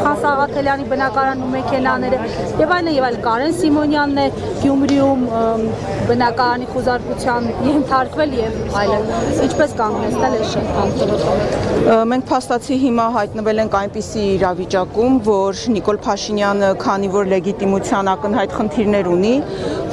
Խան Սաղաթելյանի բնակարանն ու մեքենաները եւ այլն Կարեն Սիմոնյանն է Գյումրիում բնակարանի խոզարկության ենթարկվել եւ այլն ինչպես կանգնեցնել այս շրջանը Մենք փաստացի հիմա հայտնվել ենք այնպիսի իրավիճակում, որ Նիկոլ Փաշինյանը, քանի որ լեգիտիմության ակնհայտ խնդիրներ ունի,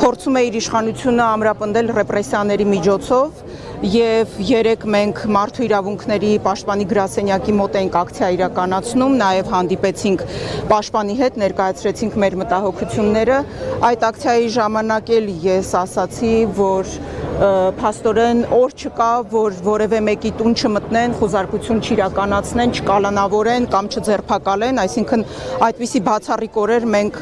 փորձում է իր իշխանությունը ամրապնդել ռեպրեսիաների միջոցով եւ երեք մենք մարդու իրավունքների պաշտպանի գրասենյակի մոտ ենք ակցիա իրականացնում, նաեւ հանդիպեցինք պաշտպանի հետ, ներկայացրեցինք մեր մտահոգությունները։ Այդ ակցիայի ժամանակ էլ ես ասացի, որ փաստորեն օր չկա, որ որևէ մեկի տուն չմտնեն, խոզարկություն չիրականացնեն, չկալանավորեն կամ չձերբակալեն, այսինքն այդպիսի բացառիկ օրեր մենք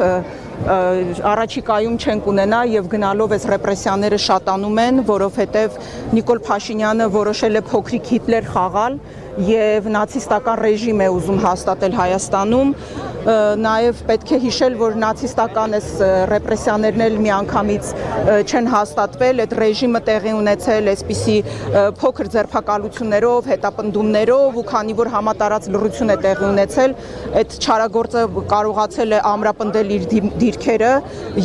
առաջիկայում չենք ունենա եւ գնալով այս ռեպրեսիաները շատանում են, որովհետեւ Նիկոլ Փաշինյանը որոշել է փոքրիկ Հիտլեր խաղալ եւ նացիստական ռեժիմ է ուզում հաստատել Հայաստանում, նաեւ պետք է հիշել, որ նացիստական այս ռեպրեսիաներն էլ միանգամից չեն հաստատվել, այդ ռեժիմը տեղի ունեցել այսպիսի փոքր ձերբակալություններով, հետապնդումներով ու քանի որ համատարած լռություն է տեղի ունեցել, այդ չարագործը կարողացել է ամրապնդել իր դիրքերը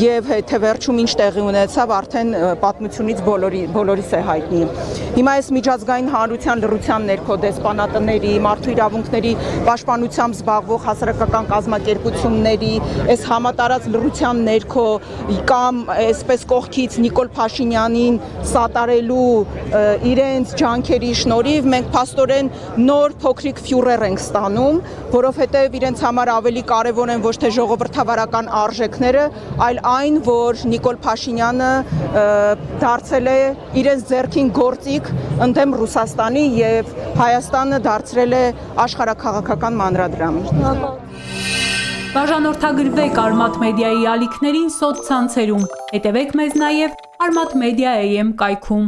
եւ թե վերջում ինչ տեղի ունեցավ, արդեն պատմությունից բոլորիս է հայտնի։ Հիմա այս միջազգային հանրության լռության ներքո դեսպանատների, մարդու իրավունքների պաշտպանությամբ զբաղվող հասարակական կազմակերպությունների, այս համատարած լռության ներքո կամ այսպես կողքից Նիկոլ Փաշինյանին սատարելու իրենց ջանքերի շնորհիվ մենք փաստորեն նոր փոքրիկ ֆյուրեր ենք ստանում, որովհետև իրենց համար ավելի կարևոր են ոչ թե ժողովրդավարական արժեքները, այլ այն, որ Նիկոլ Փաշինյանը դարձել է իրենց ձեռքին գործիք ընդդեմ Ռուսաստանի եւ Հայաստանը դարձրել է աշխարհաքաղաքական մանրադրամ։ Բաժանորդագրվեք Արմաթ մեդիայի ալիքներին սոցցանցերում, հետևեք մեզ նաև Armat Media AM կայքում։